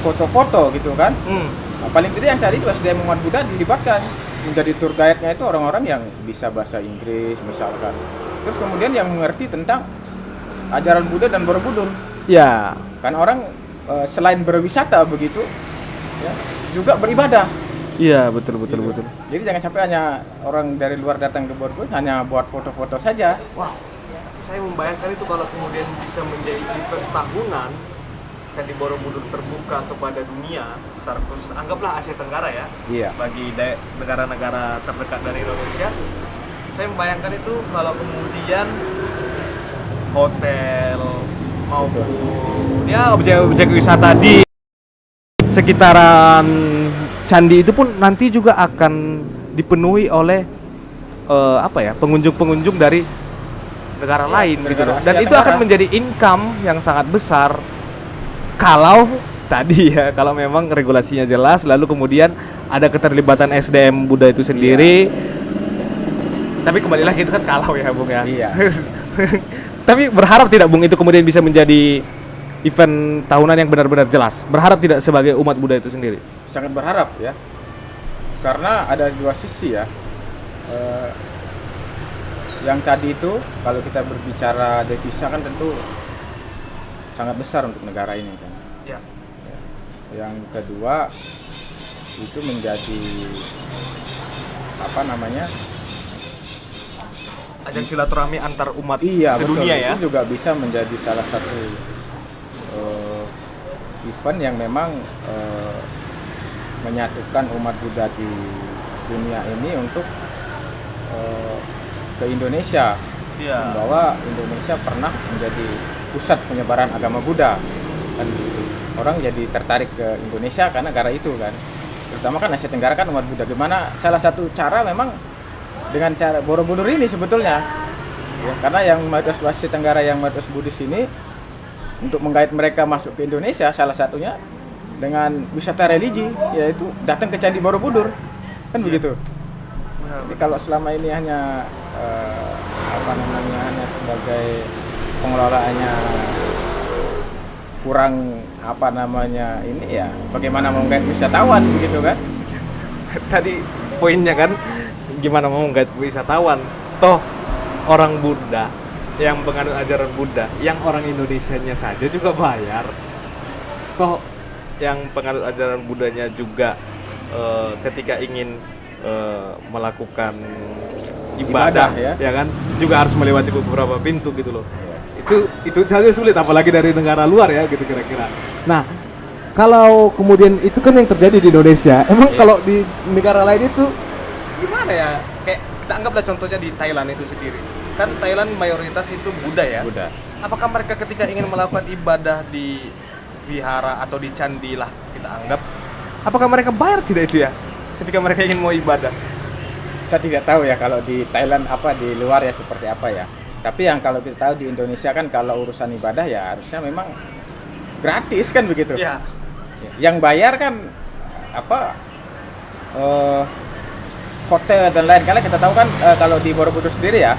foto-foto gitu kan. Nah, paling tidak yang tadi itu SDM umat Buddha dilibatkan menjadi tour guide-nya itu orang-orang yang bisa bahasa Inggris misalkan. Terus kemudian yang mengerti tentang ajaran Buddha dan Borobudur. Ya. Kan orang selain berwisata begitu ya, juga beribadah. Iya, betul. Jadi jangan sampai hanya orang dari luar datang ke Borobudur hanya buat foto-foto saja. Wow. Nanti saya membayangkan itu kalau kemudian bisa menjadi event tahunan, Candi Borobudur terbuka kepada dunia, secara khusus anggaplah Asia Tenggara ya. Iya. Bagi negara-negara terdekat dari Indonesia, saya membayangkan itu kalau kemudian hotel maupun ya objek-objek wisata di sekitaran candi itu pun nanti juga akan dipenuhi oleh pengunjung-pengunjung dari negara lain gitu loh. Dan itu akan menjadi income yang sangat besar kalau kalau memang regulasinya jelas, lalu kemudian ada keterlibatan SDM Buddha itu sendiri. Tapi kembali lagi itu kan kalau ya Bung ya. Iya. Tapi berharap tidak Bung itu kemudian bisa menjadi event tahunan yang benar-benar jelas? Berharap tidak sebagai umat Buddha itu sendiri? Sangat berharap ya. Karena ada 2 sisi ya. Yang tadi itu kalau kita berbicara devisa kan tentu sangat besar untuk negara ini kan. Ya. Yang kedua itu menjadi ajang silaturahmi antar umat betul. sedunia ya. Itu juga bisa menjadi salah satu event yang memang menyatukan umat Buddha di dunia ini untuk ke Indonesia. Iya. Bahwa Indonesia pernah menjadi pusat penyebaran agama Buddha kan. Orang jadi tertarik ke Indonesia karena negara itu kan, terutama kan Asia Tenggara kan umat Buddha. Gimana salah satu cara memang dengan cara Borobudur ini sebetulnya ya, karena yang mayoritas Asia Tenggara yang mayoritas Buddhis ini untuk menggait mereka masuk ke Indonesia salah satunya dengan wisata religi, yaitu datang ke Candi Borobudur kan begitu. Jadi kalau selama ini hanya hanya sebagai pengelolaannya kurang ini ya bagaimana mau menggait wisatawan begitu kan. Tadi poinnya kan gimana mau menggait wisatawan, toh orang Buddha yang penganut ajaran Buddha yang orang Indonesianya saja juga bayar, toh yang penganut ajaran Buddhanya juga ketika ingin melakukan ibadah ya kan, juga harus melewati beberapa pintu gitu loh. Itu saja sulit, apalagi dari negara luar ya gitu kira-kira. Nah, kalau kemudian itu kan yang terjadi di Indonesia, emang kalau di negara lain itu Gimana ya? Kayak kita anggaplah contohnya di Thailand itu sendiri. Kan Thailand mayoritas itu Buddha ya. Buddha. Apakah mereka ketika ingin melakukan ibadah di vihara atau di candi lah kita anggap, apakah mereka bayar tidak itu ya? Ketika mereka ingin mau ibadah. Saya tidak tahu ya kalau di Thailand apa di luar ya seperti apa ya. Tapi yang kalau kita tahu di Indonesia kan kalau urusan ibadah ya harusnya memang gratis kan begitu. Ya. Yang bayar kan apa hotel dan lain. Karena kita tahu kan kalau di Borobudur sendiri ya,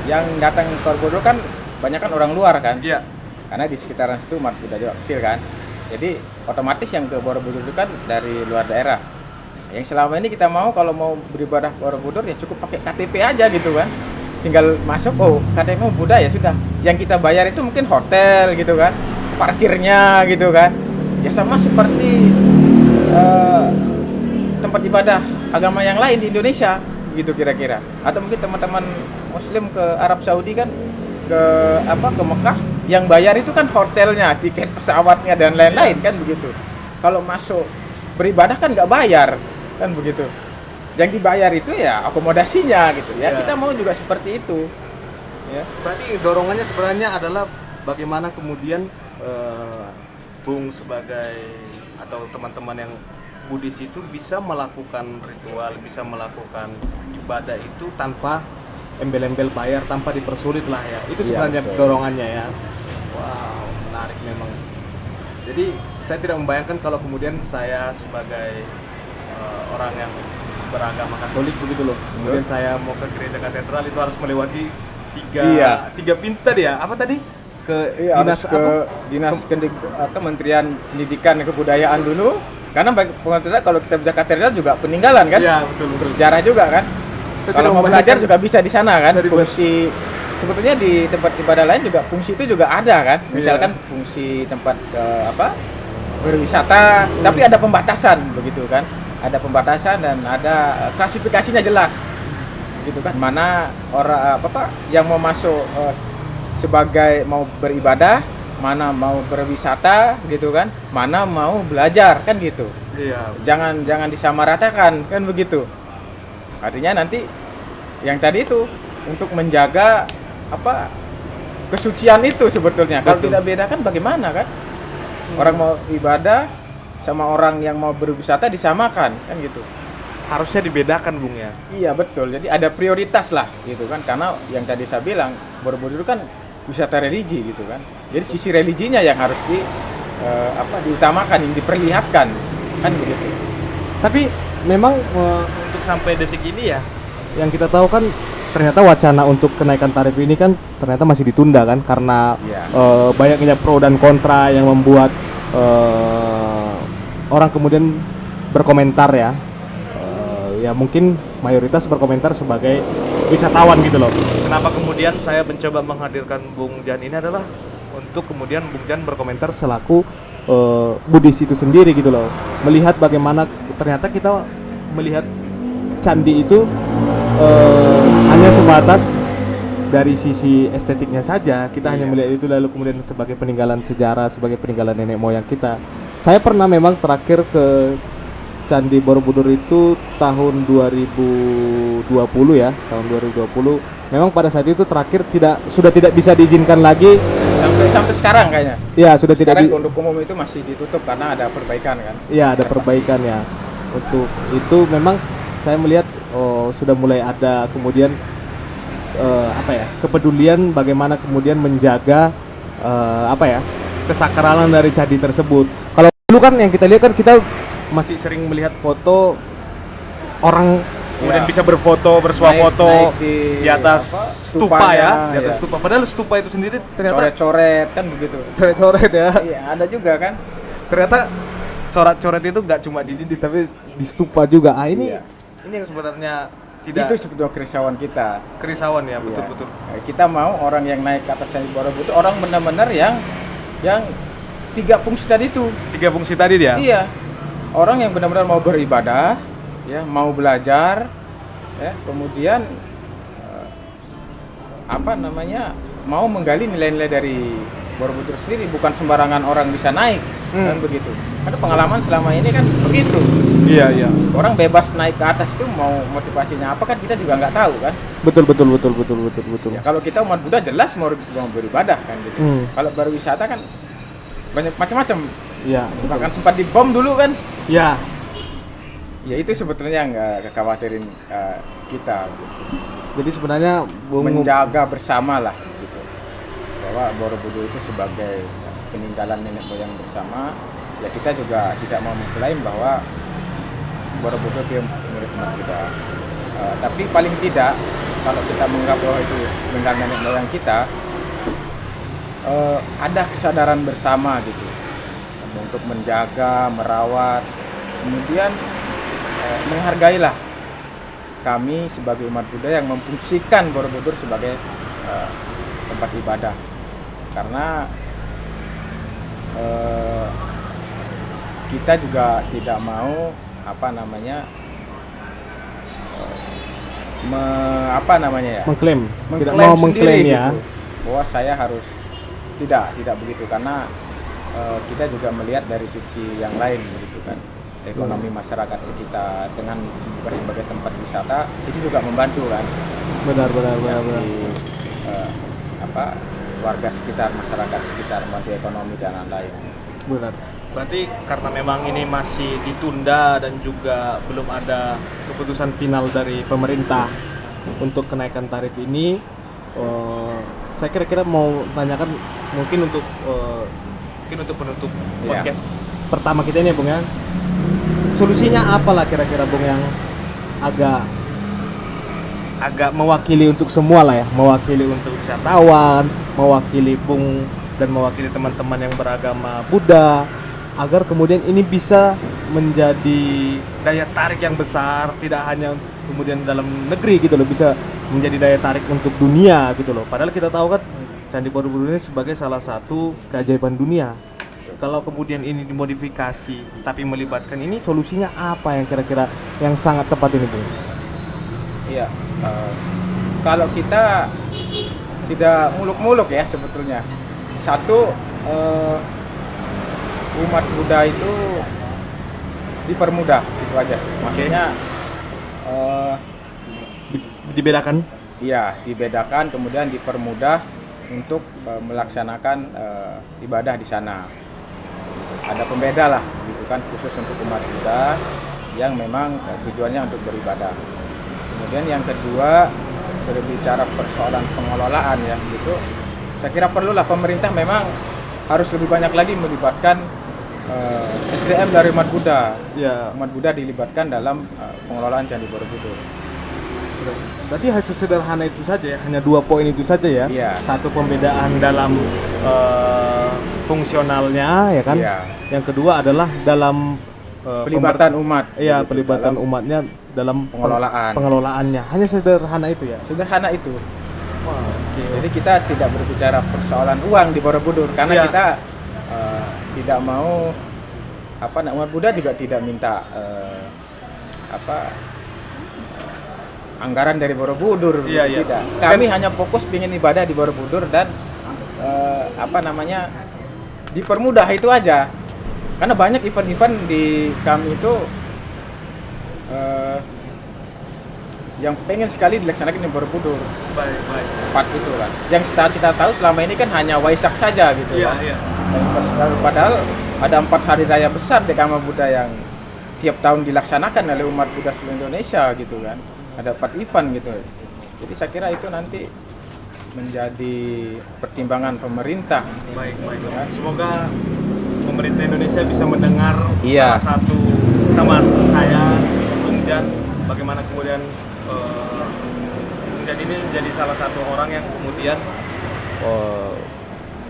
yang datang ke Borobudur kan banyak kan orang luar kan. Iya. Karena di sekitaran situ umat Buddha juga kecil kan. Jadi otomatis yang ke Borobudur itu kan dari luar daerah. Yang selama ini kita mau kalau mau beribadah ke Borobudur ya cukup pakai KTP aja gitu kan. Tinggal masuk, oh KTP Buddha ya sudah. Yang kita bayar itu mungkin hotel gitu kan, parkirnya gitu kan. Ya sama seperti tempat ibadah agama yang lain di Indonesia gitu kira-kira. Atau mungkin teman-teman Muslim ke Arab Saudi kan ke Mekah, yang bayar itu kan hotelnya, tiket pesawatnya dan lain-lain kan begitu. Kalau masuk beribadah kan nggak bayar kan begitu. Yang dibayar itu ya akomodasinya gitu ya. Kita mau juga seperti itu. Ya. Berarti dorongannya sebenarnya adalah bagaimana kemudian Bung sebagai atau teman-teman yang Buddhis itu bisa melakukan ritual, bisa melakukan ibadah itu tanpa embel-embel bayar, tanpa dipersulit lah ya. Itu sebenarnya dorongannya ya. Wow, menarik memang. Jadi saya tidak membayangkan kalau kemudian saya sebagai orang yang beragama Katolik begitu loh. Kemudian saya mau ke gereja katedral itu harus melewati tiga pintu tadi ya. Apa tadi? Dinas Kementerian Pendidikan dan Kebudayaan dulu. Karena pengertian kalau kita bicara katedral juga peninggalan kan? Iya, betul. Bersejarah juga kan? Kalau mau belajar juga bisa di sana kan? Fungsi sebetulnya di tempat ibadah lain juga fungsi itu juga ada kan? Misalkan fungsi tempat berwisata, tapi ada pembatasan begitu kan? Ada pembatasan dan ada klasifikasinya jelas, gitu kan? Mana orang yang mau masuk sebagai mau beribadah, mana mau berwisata, gitu kan? Mana mau belajar kan gitu? Iya. Jangan disamaratakan kan begitu. Artinya nanti yang tadi itu untuk menjaga kesucian itu sebetulnya. Kalau tidak bedakan bagaimana kan? Orang mau ibadah sama orang yang mau berwisata disamakan kan gitu. Harusnya dibedakan Bung ya. Iya betul. Jadi ada prioritas lah gitu kan. Karena yang tadi saya bilang Borobudur kan wisata religi gitu kan. Jadi sisi religinya yang harus diutamakan, yang diperlihatkan kan begitu. tapi memang Untuk sampai detik ini ya, yang kita tahu kan ternyata wacana untuk kenaikan tarif ini kan ternyata masih ditunda kan karena banyaknya pro dan kontra yang membuat orang kemudian berkomentar ya. Ya mungkin mayoritas berkomentar sebagai wisatawan gitu loh. kenapa kemudian saya mencoba menghadirkan Bung Jan ini adalah untuk kemudian Bung Jan berkomentar Selaku Buddhis itu sendiri gitu loh, melihat bagaimana ternyata kita melihat candi itu hanya sebatas dari sisi estetiknya saja. Kita hanya melihat itu lalu kemudian sebagai peninggalan sejarah, sebagai peninggalan nenek moyang kita. Saya pernah memang terakhir ke Candi Borobudur itu tahun 2020 ya, tahun 2020. Memang pada saat itu terakhir sudah tidak bisa diizinkan lagi sampai sekarang kayaknya. Ya, sudah sekarang tidak untuk umum itu masih ditutup karena ada perbaikan kan. Iya, ada perbaikan ya. Untuk itu memang saya melihat sudah mulai ada kemudian kepedulian bagaimana kemudian menjaga kesakralan dari candi tersebut. Kalau dulu kan yang kita lihat kan kita masih sering melihat foto orang kemudian bisa berfoto, bersuah foto di atas stupa ya, di atas stupa. Padahal stupa itu sendiri ternyata coret-coret kan begitu. Coret-coret ya. Iya, ada juga kan. Ternyata coret-coret itu nggak cuma di dinding tapi di stupa juga. Ini yang sebenarnya tidak. Itu sebetulnya kerisauan kita. Kerisauan ya, betul-betul. Kita mau orang yang naik ke atas Candi Borobudur orang benar-benar yang 3 fungsi tadi itu. 3 fungsi tadi dia. Iya. Orang yang benar-benar mau beribadah, ya mau belajar, ya kemudian mau menggali nilai-nilai dari Borobudur sendiri, bukan sembarangan orang bisa naik kan begitu. Karena pengalaman selama ini kan begitu. Iya. Orang bebas naik ke atas itu mau motivasinya apa kan kita juga nggak tahu kan. Betul. Ya, kalau kita umat Buddha jelas mau beribadah kan gitu. Kalau berwisata kan banyak macam-macam. Iya. Bahkan sempat dibom dulu kan. Ya. Ya itu sebetulnya nggak kekhawatirin kita. Jadi sebenarnya Menjaga bersama lah gitu. Bahwa Borobudur itu sebagai peninggalan nenek moyang bersama. Ya kita juga tidak mau mengklaim bahwa Borobudur itu milik umat kita. Tapi paling tidak kalau kita menganggap bahwa itu peninggalan nenek moyang kita, ada kesadaran bersama gitu untuk menjaga, merawat, kemudian menghargailah kami sebagai umat Buddha yang memfungsikan Borobudur sebagai tempat ibadah, karena kita juga tidak mau mengklaim tidak mengklaim mau mengklaim sendiri ya gitu, bahwa saya harus tidak begitu, karena kita juga melihat dari sisi yang lain begitu kan, ekonomi masyarakat sekitar dengan buka sebagai tempat wisata itu juga membantu kan, benar warga sekitar, masyarakat sekitar, membantu ekonomi dan lain-lain. benar. Berarti karena memang ini masih ditunda dan juga belum ada Keputusan final dari pemerintah untuk kenaikan tarif ini, saya kira-kira mau tanyakan mungkin untuk penutup podcast pertama kita ini ya Bung ya, solusinya apalah kira-kira Bung yang agak mewakili untuk semua lah ya, mewakili untuk wisatawan, mewakili Bung dan mewakili teman-teman yang beragama Buddha, agar kemudian ini bisa menjadi daya tarik yang besar, tidak hanya kemudian dalam negeri gitu loh, bisa menjadi daya tarik untuk dunia gitu loh. Padahal kita tahu kan Candi Borobudur ini sebagai salah satu keajaiban dunia. Kalau kemudian ini dimodifikasi tapi melibatkan ini, solusinya apa yang kira-kira yang sangat tepat ini Bung? Iya, kalau kita tidak muluk-muluk ya sebetulnya. Satu, umat Buddha itu dipermudah, itu aja sih. Maksudnya Dibedakan? iya, dibedakan, kemudian dipermudah untuk melaksanakan ibadah di sana. Ada pembeda lah, gitu kan, khusus untuk umat Buddha yang memang tujuannya untuk beribadah. Kemudian yang kedua, berbicara persoalan pengelolaan ya, gitu. Saya kira perlulah pemerintah memang harus lebih banyak lagi melibatkan SDM dari umat Buddha. Ya. Umat Buddha dilibatkan dalam pengelolaan Candi Borobudur. Berarti sesederhana itu saja ya, hanya 2 poin itu saja ya. Iya. Satu, pembedaan dalam fungsionalnya ya kan. Iya. Yang kedua adalah dalam Pelibatan umat. Iya, begitu, pelibatan dalam umatnya dalam pengelolaan. pengelolaannya. Hanya sederhana itu ya. Sederhana itu. Wah, oke. Jadi kita tidak berbicara persoalan uang di Borobudur karena Iya. kita tidak mau umat Buddha juga tidak minta anggaran dari Borobudur. Iya, iya. Tidak. Kami hanya fokus ingin ibadah di Borobudur dan dipermudah itu aja. Karena banyak event-event di kami itu yang pengen sekali dilaksanakan di Borobudur. Baik. Empat itu kan. Yang kita tahu selama ini kan hanya Waisak saja gitu Iya, kan. iya. Padahal ada 4 hari raya besar di Dhamma Buddha yang tiap tahun dilaksanakan oleh umat Buddha seluruh Indonesia gitu kan. Ada 4 event gitu. Jadi saya kira itu nanti menjadi pertimbangan pemerintah. Baik. Semoga pemerintah Indonesia bisa mendengar Iya. salah satu teman saya, Bung Jan, bagaimana kemudian Bung Jan ini menjadi salah satu orang yang kemudian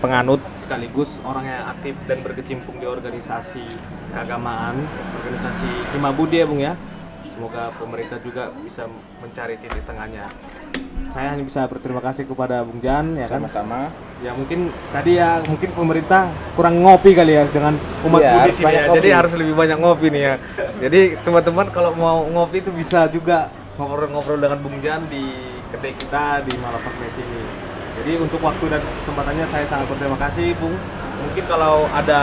penganut sekaligus orang yang aktif dan berkecimpung di organisasi keagamaan, organisasi Hima Budi ya Bung ya. Semoga pemerintah juga bisa mencari titik tengahnya. saya hanya bisa berterima kasih kepada Bung Jan, ya kan. Sama-sama. Ya mungkin tadi ya mungkin pemerintah kurang ngopi kali ya dengan umat Iya, Budi harus sini banyak ya. ngopi. Jadi harus lebih banyak ngopi nih ya. Jadi teman-teman kalau mau ngopi itu bisa juga ngobrol-ngobrol dengan Bung Jan di kedai kita di Malabarnes ini. Jadi untuk waktu dan kesempatannya saya sangat berterima kasih Bung. Mungkin kalau ada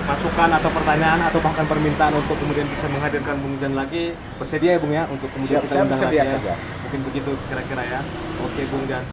masukan atau pertanyaan atau bahkan permintaan untuk kemudian bisa menghadirkan Bung Jan lagi, bersedia ya Bung ya untuk kemudian kita Siap, undang bersedia lagi ya. saja. Mungkin begitu kira-kira ya. Oke Bung Jan.